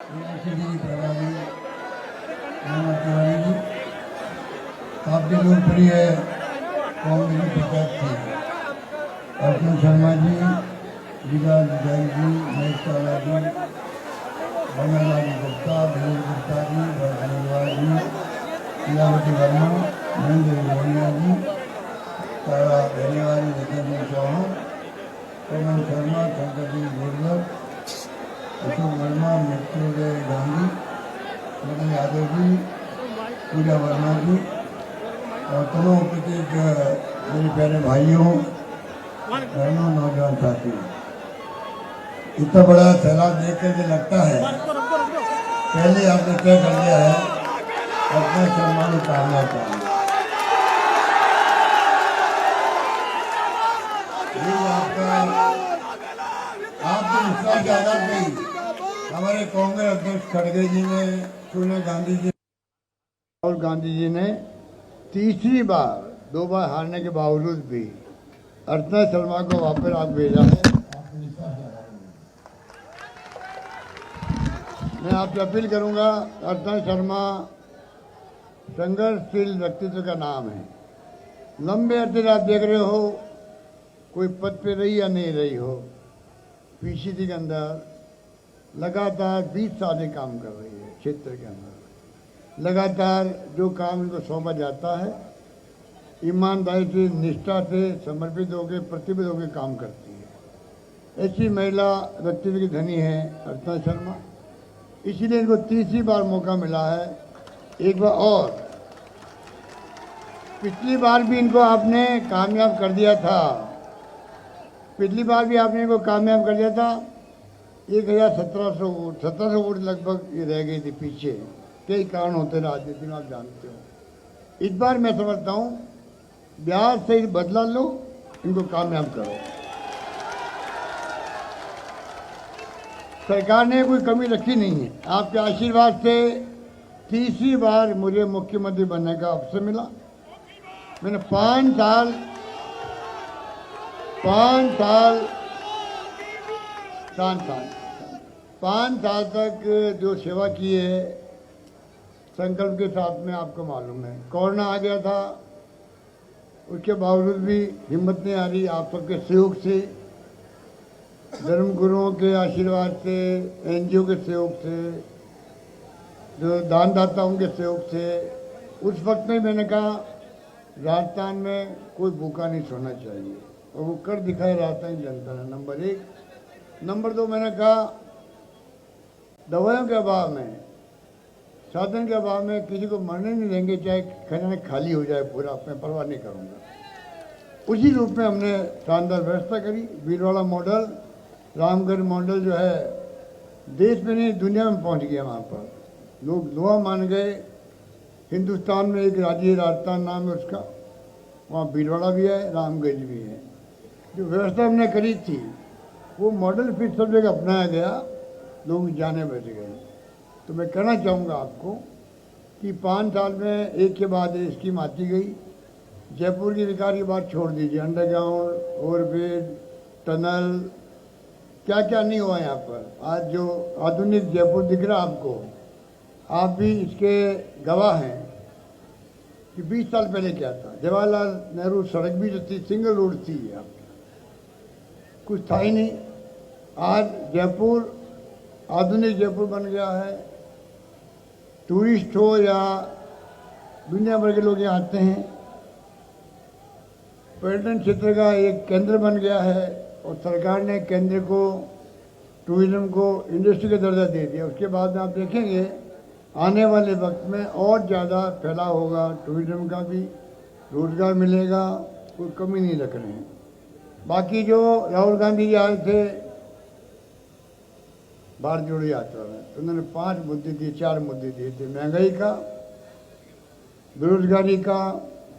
University प्रभारी तिवारी जी, आपकी लोकप्रिय है कांग्रेस की प्रत्याशी अर्जुन शर्मा जी, विकास जैन जी, महेश काला जी, बनरलाल गुप्ता, धीरेन्द्र गुप्ता जी, भरत अग्रवाल जी, लीलावती वर्मा, महेंद्र लोहिया जी, तारा धन्यवाद, नितिन सिंह चौहान, पवन शर्मा, शंकर जी गुर्जर, अशोक वर्मा, मृत्युंजय गांधी, मदन यादव जी, पूजा वर्मा जी और तमाम उपस्थित मेरे प्यारे भाइयों बहनों नौजवान साथी, इतना बड़ा सैलाब देख करके लगता है पहले आपने तय कर लिया है अपना सम्मान उतारना चाहिए। ये आपका आपको विश्वास ज्यादा नहीं, हमारे कांग्रेस अध्यक्ष खड़गे जी ने, सोनिया गांधी जी और गांधी जी ने तीसरी बार 2 बार हारने के बावजूद भी अर्चना शर्मा को वापस आप भेजा है। मैं आपसे अपील करूंगा, अर्चना शर्मा संघर्षशील व्यक्तित्व का नाम है। लंबे अरसे से आप देख रहे हो कोई पद पे रही या नहीं रही हो, पीसीसी के अंदर लगातार 20 साल से काम कर रही है। क्षेत्र के अंदर लगातार जो काम इनको सौंपा जाता है ईमानदारी से, निष्ठा से, समर्पित होकर, प्रतिबद्ध होकर काम करती है। ऐसी महिला व्यक्तित्व की धनी है अर्चना शर्मा, इसीलिए इनको तीसरी बार मौका मिला है। एक बार और पिछली बार भी इनको आपने कामयाब कर दिया था, पिछली बार भी आपने इनको कामयाब कर दिया था। 1700 वोट लगभग ये रह गई थी पीछे, कई कारण होते राजनीति में, आप जानते हो। इस बार मैं समझता हूँ बिहार से बदला लो, इनको कामयाब करो। सरकार ने कोई कमी रखी नहीं है। आपके आशीर्वाद से तीसरी बार मुझे मुख्यमंत्री बनने का अवसर मिला। मैंने 5 साल तक जो सेवा की है संकल्प के साथ में, आपको मालूम है कोरोना आ गया था, उसके बावजूद भी हिम्मत नहीं आ रही। आप सबके सहयोग से, धर्म गुरुओं के आशीर्वाद से, एनजीओ के सहयोग से, जो दानदाताओं के सहयोग से, उस वक्त में मैंने कहा राजस्थान में कोई भूखा नहीं सोना चाहिए, और वो कर दिखाया राजस्थान की जनता ने। नंबर 1। नंबर 2, मैंने कहा दवाइयों के अभाव में, साधन के अभाव में किसी को मरने नहीं देंगे, चाहे खजाना खाली हो जाए पूरा, मैं परवाह नहीं करूँगा। उसी रूप में हमने शानदार व्यवस्था करी। भीलवाड़ा मॉडल, रामगढ़ मॉडल जो है देश में नहीं दुनिया में पहुंच गया। वहाँ पर लोग दुआ मान गए। हिंदुस्तान में एक राज्य राजस्थान नाम है उसका, वहाँ भीलवाड़ा भी है, रामगंज भी है। जो व्यवस्था हमने करी थी वो मॉडल फिर सब जगह अपनाया गया, लोग जाने बच गए। तो मैं कहना चाहूँगा आपको कि 5 साल में एक के बाद एक स्कीम आती गई। जयपुर की विकास की बात छोड़ दीजिए, अंडरग्राउंड, ओवरब्रिज, टनल, क्या क्या नहीं हुआ यहाँ पर। आज जो आधुनिक जयपुर दिख रहा आपको, आप भी इसके गवाह हैं कि 20 साल पहले क्या था। जवाहरलाल नेहरू सड़क भी जो थी सिंगल रोड थी, कुछ था ही नहीं। आज जयपुर आधुनिक जयपुर बन गया है। टूरिस्ट हो या दुनिया भर के लोग यहाँ आते हैं। पर्यटन क्षेत्र का एक केंद्र बन गया है, और सरकार ने केंद्र को, टूरिज्म को इंडस्ट्री का दर्जा दे दिया। उसके बाद में आप देखेंगे आने वाले वक्त में और ज़्यादा फैलाव होगा टूरिज्म का भी, रोजगार मिलेगा, कोई कमी नहीं रख रहे हैं। बाकी जो राहुल गांधी जी आए थे भारत जोड़ो यात्रा में, तो उन्होंने 5 मुद्दे दिए, 4 मुद्दे दिए थे। महंगाई का, बेरोजगारी का,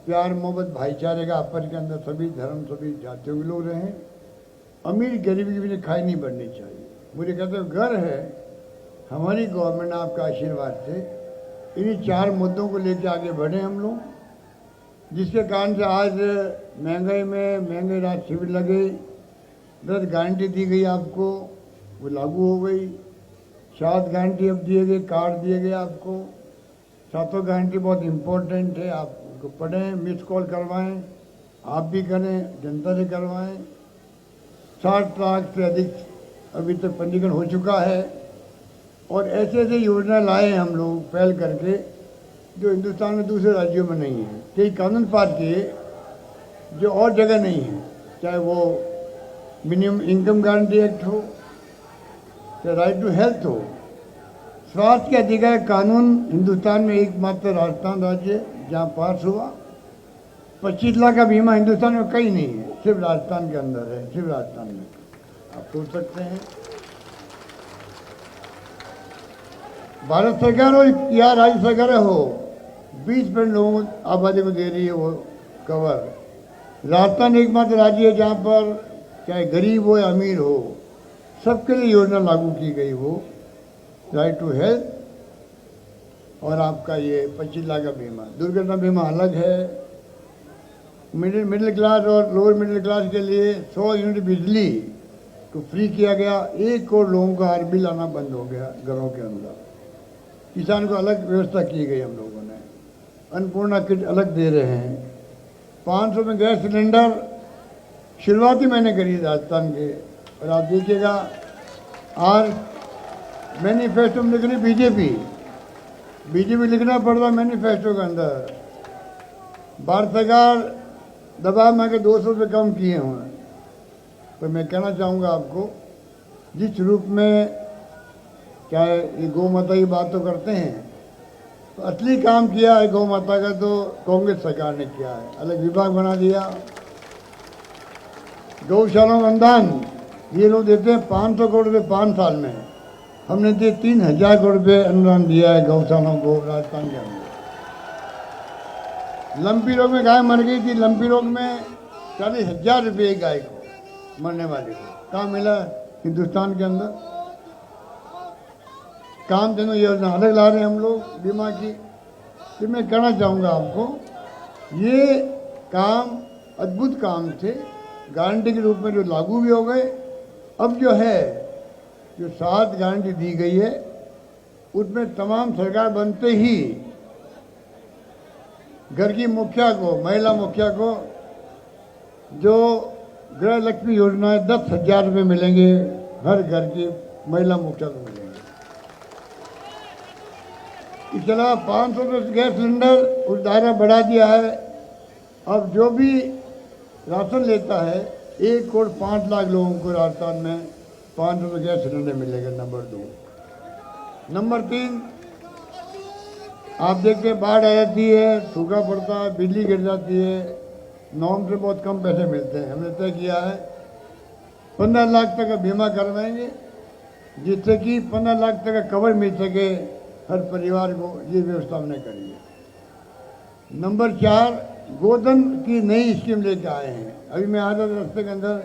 प्यार मोहब्बत भाईचारे का, आपस के अंदर सभी धर्म सभी जातियों के लोग रहें, अमीर गरीबी की भी खाई नहीं बढ़नी चाहिए। मुझे कहते हो गर्व है हमारी गवर्नमेंट आपका आशीर्वाद से इन्हीं 4 मुद्दों को लेकर आगे बढ़े हम लोग, जिसके कारण से आज महंगाई में महंगाई राहत शिविर लगे, 10 गारंटी दी गई आपको, वो लागू हो गई। 7 गारंटी अब दिए गए, कार्ड दिए गए आपको। सातों गारंटी बहुत इम्पोर्टेंट है, आप उनको पढ़ें, मिस कॉल करवाएं, आप भी करें, जनता से करवाएं। 60 लाख से अधिक अभी तक पंजीकरण हो चुका है और ऐसे ऐसे योजना लाए हम लोग पहल करके जो हिंदुस्तान में दूसरे राज्यों में नहीं है। कई कानून पास किए जो और जगह नहीं है, चाहे वो मिनिमम इनकम गारंटी एक्ट हो, चाहे राइट टू हेल्थ हो। स्वास्थ्य के अधिकार कानून हिंदुस्तान में एकमात्र राजस्थान राज्य है जहाँ पास हुआ। 25 लाख का बीमा हिंदुस्तान में कहीं नहीं है, सिर्फ राजस्थान के अंदर है, सिर्फ राजस्थान में। आप सोच सकते हैं भारत सरकार हो या राज्य सरकार हो, 20% लोगों आबादी को दे रही है वो कवर। राजस्थान एकमात्र राज्य है जहाँ पर चाहे गरीब हो या अमीर हो, सबके लिए योजना लागू की गई। वो राइट टू हेल्थ और आपका ये 25 लाख का बीमा। दुर्घटना बीमा अलग है। मिडिल क्लास और लोअर मिडिल क्लास के लिए 100 यूनिट बिजली को फ्री किया गया। 1 करोड़ लोगों का हर बिल आना बंद हो गया घरों के अंदर। किसान को अलग व्यवस्था की गई हम लोगों ने। अन्नपूर्णा किट अलग दे रहे हैं। 500 में गैस सिलेंडर शुरुआती मैंने करी राजस्थान के। और आप देखिएगा आज मैनिफेस्टो में लिख रही बीजेपी लिखना पड़ रहा मैनिफेस्टो के अंदर। भारत सरकार दबाव में के 200 रुपये कम किए हुए हैं। तो मैं कहना चाहूँगा आपको, जिस रूप में चाहे ये गौ माता की बात तो करते हैं, तो असली काम किया है गौ माता का तो कांग्रेस सरकार ने किया है। अलग विभाग बना दिया। गौशालाओं का अनुदान ये लोग देते हैं 500 करोड़ रुपये 5 साल में। हमने दिए 3000 करोड़ रुपये अनुदान दिया है गौशालाओं को राजस्थान के अंदर। लंपी रोग में गाय मर गई थी। लंपी रोग में 40,000 रुपये गाय को मरने वाली को कहाँ मिला हिंदुस्तान के अंदर। काम देने योजना अलग ला रहे हैं हम लोग बीमा की। तो मैं कहना चाहूँगा आपको, ये काम अद्भुत काम थे, गारंटी के रूप में जो लागू भी हो गए। अब जो है जो 7 गारंटी दी गई है उसमें तमाम सरकार बनते ही घर की मुखिया को, महिला मुखिया को जो गृह लक्ष्मी योजना है 10,000 रुपये मिलेंगे। हर घर की महिला मुखिया को मिलेंगे। इसके अलावा 500 रुपये गैस सिलेंडर उस दायरा बढ़ा दिया है। अब जो भी राशन लेता है 1 करोड़ 5 लाख लोगों को राजस्थान में 500 रुपये गैस सिलेंडर मिलेगा। नंबर 2। नंबर 3, आप देखते हैं बाढ़ आ जाती है, सूखा पड़ता है, बिजली गिर जाती है, नॉर्म से बहुत कम पैसे मिलते हैं। हमने तय किया है 15 लाख तक का बीमा करवाएंगे, जिससे कि 15 लाख तक का कवर मिल सके हर परिवार को। ये व्यवस्था हमने करी है। नंबर 4, गोधन की नई स्कीम लेके आए हैं। अभी मैं आ रहा था, रास्ते के अंदर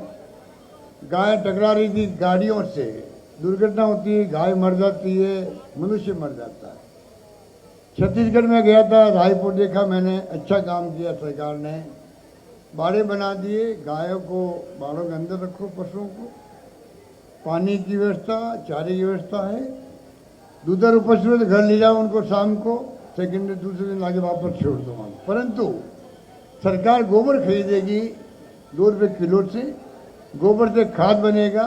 गाय टकरा रही थी गाड़ियों से, दुर्घटना होती है, गाय मर जाती है, मनुष्य मर जाता है। छत्तीसगढ़ में गया था, रायपुर देखा मैंने, अच्छा काम किया सरकार ने। बाड़े बना दिए, गायों को बाड़ों के अंदर रखो, पशुओं को पानी की व्यवस्था, चारे की व्यवस्था है। दूसरा पशु तो घर ले जाओ उनको, शाम को सेकंड दूसरे दिन लाके वापस छोड़ दो वहाँ। परंतु सरकार गोबर खरीदेगी 2 रुपये किलो से। गोबर से खाद बनेगा,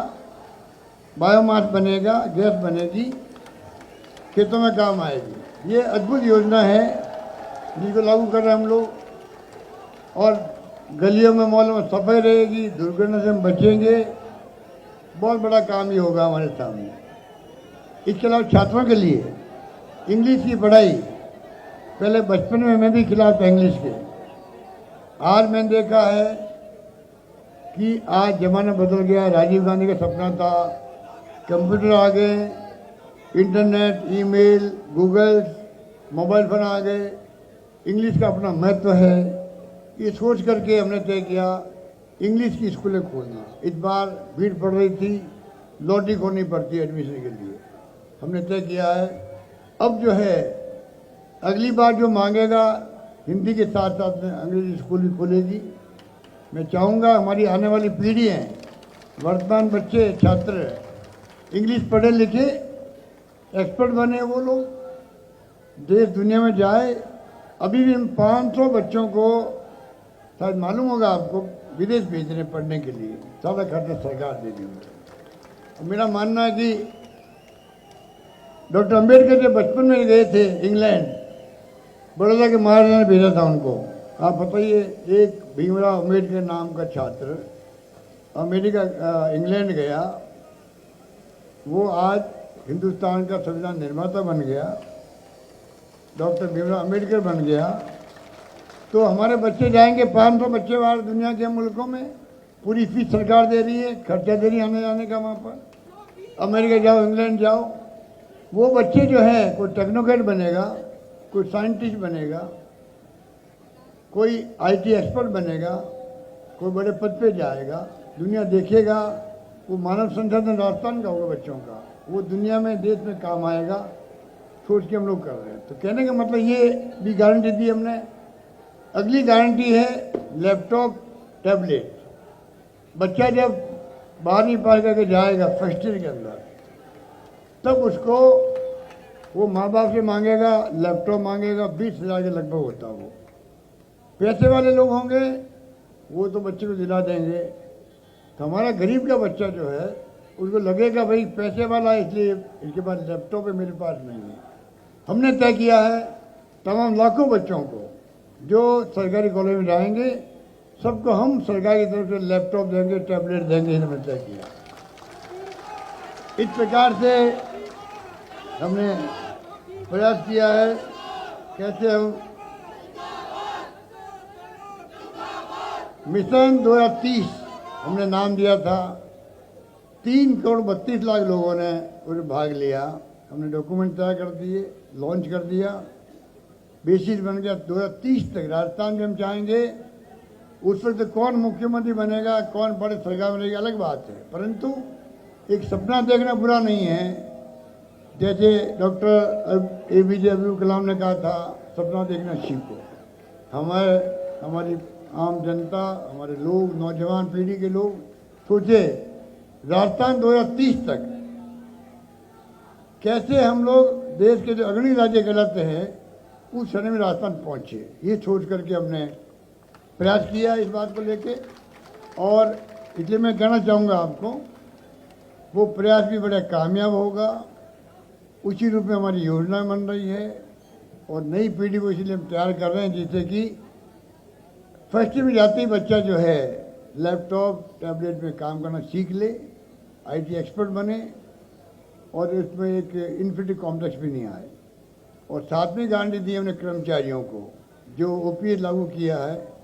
बायोमास बनेगा, गैस बनेगी, खेतों में काम आएगी। ये अद्भुत योजना है जिसको लागू कर रहे हैं हम लोग। और गलियों में मॉल में सफाई रहेगी, दुर्घटना से हम बचेंगे। बहुत बड़ा काम ही होगा हमारे सामने। इसके अलावा छात्रों के लिए इंग्लिश की पढ़ाई, पहले बचपन में मैं भी खिलाफ था इंग्लिश के। आज मैंने देखा है कि आज ज़माना बदल गया। राजीव गांधी का सपना था, कंप्यूटर आ गए, internet, email, Google, mobile phone आ गए। इंग्लिश का अपना महत्व है। ये सोच करके हमने तय किया इंग्लिश की स्कूलें खोलना। इस बार भीड़ पड़ रही थी, लॉटरी खोलनी पड़ती है एडमिशन के लिए। हमने तय किया है अब जो है अगली बार जो मांगेगा हिंदी के साथ साथ में अंग्रेजी स्कूल भी खोलेगी। मैं चाहूँगा हमारी आने वाली पीढ़ी है, वर्तमान बच्चे छात्र इंग्लिश पढ़े लिखे एक्सपर्ट बने वो लोग, देश दुनिया में जाए। अभी भी हम 500 बच्चों को, शायद मालूम होगा आपको, विदेश भेज रहे हैं पढ़ने के लिए, सारा खर्चा सरकार दे रही है। मेरा मानना है कि डॉक्टर अंबेडकर जब बचपन में गए थे इंग्लैंड, बड़ौदा के महाराजा ने भेजा था उनको। आप बताइए, एक भीमराव अंबेडकर नाम का छात्र अमेरिका इंग्लैंड गया, वो आज हिंदुस्तान का संविधान निर्माता बन गया, डॉक्टर भीमराव अंबेडकर बन गया। तो हमारे बच्चे जाएंगे, 500 बच्चे बाहर दुनिया के मुल्कों में, पूरी फीस सरकार दे रही है, खर्चा दे रही है आने जाने का वहाँ पर। अमेरिका जाओ, इंग्लैंड जाओ, वो बच्चे जो हैं, कोई टेक्नोक्रेट बनेगा, कोई साइंटिस्ट बनेगा, कोई आईटी एक्सपर्ट बनेगा, कोई बड़े पद पे जाएगा, दुनिया देखेगा, वो मानव संसाधन राजस्थान का होगा बच्चों का, वो दुनिया में देश में काम आएगा, सोच के हम लोग कर रहे हैं। तो कहने का मतलब ये भी गारंटी दी हमने। अगली गारंटी है लैपटॉप टैबलेट। बच्चा जब 12वीं पास करके जाएगा फर्स्ट ईयर के अंदर, तब उसको वो माँ बाप से मांगेगा, लैपटॉप मांगेगा, 20,000 के लगभग होता वो। पैसे वाले लोग होंगे वो तो बच्चे को दिला देंगे। तो हमारा गरीब का बच्चा जो है, उसको लगेगा भाई पैसे वाला है इसलिए इसके पास लैपटॉप है, मेरे पास नहीं है। हमने तय किया है तमाम लाखों बच्चों को जो सरकारी कॉलेज में जाएंगे, सबको हम सरकार की तरफ से लैपटॉप देंगे, टैबलेट देंगे, इन्होंने तय किया। इस प्रकार से हमने प्रयास किया है। कैसे हम मिशन 2030 हमने नाम दिया था, 3,32,00,000 लोगों ने उसमें भाग लिया। हमने डॉक्यूमेंट तैयार कर दिए, लॉन्च कर दिया, बेसिस बन गया। 2030 तक राजस्थान में हम चाहेंगे, उस वक्त कौन मुख्यमंत्री बनेगा, कौन बड़े सरकार बनेगी अलग बात है, परंतु एक सपना देखना बुरा नहीं है। जैसे डॉक्टर APJ अब्दुल कलाम ने कहा था, सपना देखना सीखो। हमारी आम जनता, हमारे लोग, नौजवान पीढ़ी के लोग सोचे राजस्थान 2030 तक कैसे हम लोग देश के जो अग्रणी राज्य कहलाते हैं उस समय में राजस्थान पहुंचे। ये सोच करके हमने प्रयास किया इस बात को लेके, और इसलिए मैं कहना चाहूँगा आपको, वो प्रयास भी बड़ा कामयाब होगा। उसी रूप में हमारी योजना बन रही है और नई पीढ़ी को इसलिए हम तैयार कर रहे हैं, जिससे कि फर्स्ट में जाते ही बच्चा जो है लैपटॉप टैबलेट में काम करना सीख ले, IT एक्सपर्ट बने, और इसमें एक इन्फिनिटी कॉम्प्लेक्स भी नहीं आए। और सातवीं गारंटी दी हमने कर्मचारियों को, जो OPS लागू किया है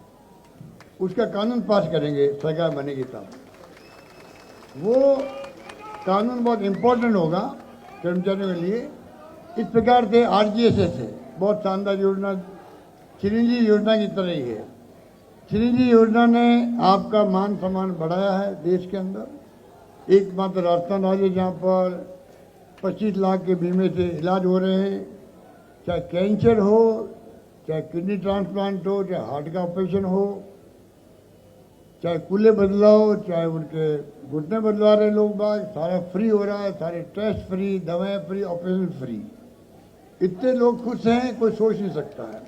उसका कानून पास करेंगे, सरकार बनेगी तब। वो कानून बहुत इम्पोर्टेंट होगा कर्मचारियों के लिए। इस प्रकार से RGSS है, बहुत शानदार योजना, चिरंजीवी योजना की तरह ही है। चिरंजीवी योजना ने आपका मान सम्मान बढ़ाया है देश के अंदर। एकमात्र राजस्थान राज्य जहाँ पर 25 लाख के बीमे से इलाज हो रहे हैं, चाहे कैंसर हो, चाहे किडनी ट्रांसप्लांट हो, चाहे हार्ट का ऑपरेशन हो, चाहे कूल्हे बदलाव, चाहे उनके घुटने बदलवा रहे लोग बाग, सारा फ्री हो रहा है, सारे टेस्ट फ्री, दवाएं फ्री, ऑपरेशन फ्री। इतने लोग खुश हैं, कोई सोच नहीं सकता है।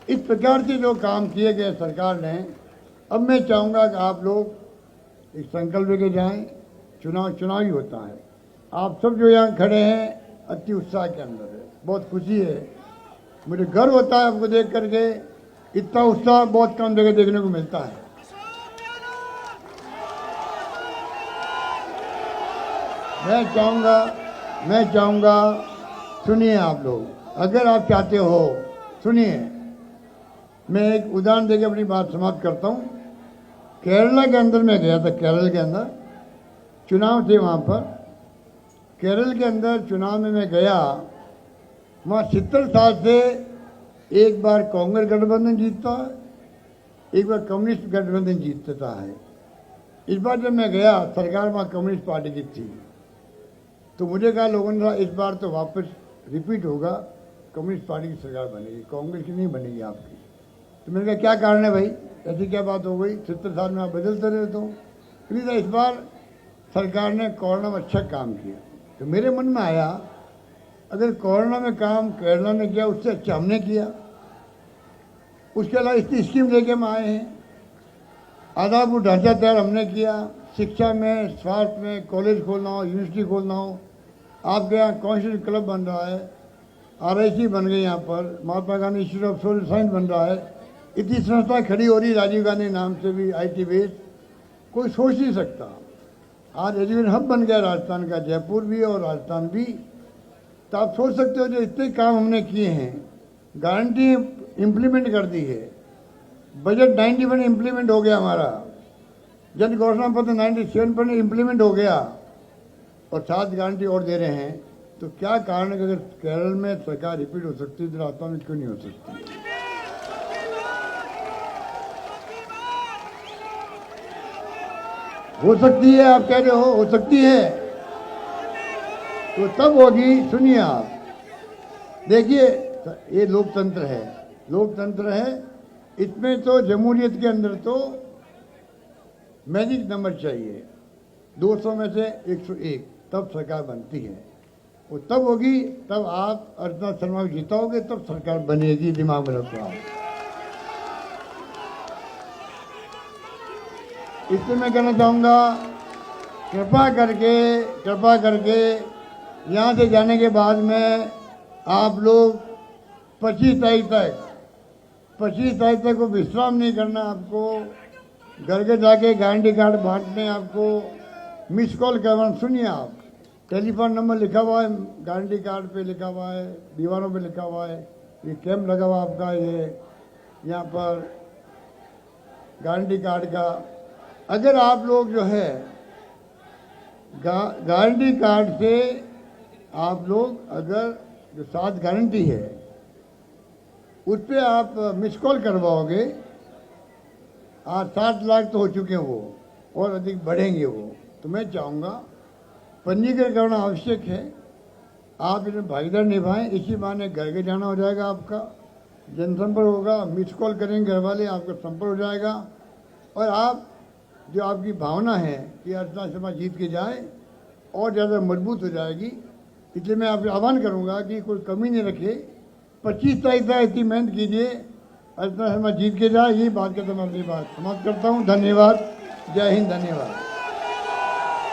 इस प्रकार से जो काम किए गए सरकार ने, अब मैं चाहूँगा कि आप लोग एक संकल्प लेके जाएं। चुनाव ही होता है। आप सब जो यहाँ खड़े हैं अति उत्साह के अंदर है, बहुत खुशी है, मुझे गर्व होता है आपको देख करके। इतना उत्साह बहुत कम जगह देखने को मिलता है। मैं चाहूँगा सुनिए आप लोग, अगर आप चाहते हो सुनिए। मैं एक उदाहरण देकर अपनी बात समाप्त करता हूँ। केरला के अंदर मैं गया था, केरल के अंदर चुनाव थे वहाँ पर। केरल के अंदर चुनाव में मैं गया, वहाँ 70 साल से एक बार कांग्रेस गठबंधन जीतता है, एक बार कम्युनिस्ट गठबंधन जीतता है। इस बार जब मैं गया, सरकार वहाँ कम्युनिस्ट पार्टी की थी, तो मुझे कहा लोगों ने कहा इस बार तो वापस रिपीट होगा, कम्युनिस्ट पार्टी की सरकार बनेगी, कांग्रेस की नहीं बनेगी आपकी। तो मैंने कहा क्या कारण है भाई, ऐसी क्या बात हो गई, 70 साल में आप बदलते रहते हो। तो इस बार सरकार ने कोरोना में अच्छा काम किया। तो मेरे मन में आया अगर कोरोना में काम केरला ने किया उससे अच्छा हमने किया। उसके अलावा इतनी स्कीम लेके हम आए हैं। आधारभूत ढांचा तैयार हमने किया। शिक्षा में, स्वास्थ्य में, कॉलेज खोलना हो, यूनिवर्सिटी खोलना हो, आपके यहाँ कॉन्स्टिट्यूशन क्लब बन रहा है, RIC बन गई, यहाँ पर Mahatma Gandhi institute of social science बन रहा है, इतनी संस्था खड़ी हो रही राजीव गांधी नाम से भी IT बेस, कोई सोच नहीं सकता। आज एजुकेशन हब बन गया राजस्थान का, जयपुर भी और राजस्थान भी। तो आप सोच सकते हो जो इतने काम हमने किए हैं, गारंटी इम्प्लीमेंट कर दी है। बजट 91 इम्प्लीमेंट हो गया हमारा, जन घोषणा पत्र 97% इम्प्लीमेंट हो गया, और 7 गारंटी और दे रहे हैं। तो क्या कारण है कि अगर केरल में सरकार रिपीट हो सकती है तो राजस्थान में क्यों नहीं हो सकती? हो सकती है, आप कह रहे हो सकती है, तो तब होगी। सुनिए आप, देखिए ये लोकतंत्र है, लोकतंत्र है, इसमें तो जमहूरियत के अंदर तो मैजिक नंबर चाहिए, 200 में से 101, तब सरकार बनती है। वो तब होगी, तब आप अर्चना शर्मा को जिताओगे, तब सरकार बनेगी, दिमाग में रखो आप। इसलिए मैं कहना चाहूँगा, कृपा करके यहाँ से जाने के बाद में आप लोग 25 तारीख तक को विश्राम नहीं करना। आपको घर के जाके गारंटी कार्ड बांटने, आपको मिस कॉल करवाना। सुनिए आप, टेलीफोन नंबर लिखा हुआ है गारंटी कार्ड पे, लिखा हुआ है, दीवारों पे लिखा हुआ है, ये कैंप लगा हुआ आपका, ये यहाँ पर गारंटी कार्ड का। अगर आप लोग जो है गारंटी कार्ड से आप लोग अगर जो 7 गारंटी है उस पर आप मिस कॉल करवाओगे, आज 60 लाख तो हो चुके हैं वो, और अधिक बढ़ेंगे वो। तो मैं चाहूँगा पंजीकरण करना आवश्यक है, आप इसमें भागीदार निभाएं। इसी बहाने घर के जाना हो जाएगा, आपका जनसंपर्क होगा, मिस कॉल करेंगे घर वाले, आपका संपर्क हो जाएगा। और आप जो आपकी भावना है कि अर्चना शर्मा जीत के जाए, और ज़्यादा मजबूत हो जाएगी। इसलिए मैं आपसे आह्वान करूँगा कि कोई कमी नहीं रखे, 25 तारीख तक इतनी मेहनत कीजिए, अर्चना शर्मा जीत के जाए। यही बात करता मैं अपनी बात समाप्त करता हूँ। धन्यवाद, जय हिंद, धन्यवाद।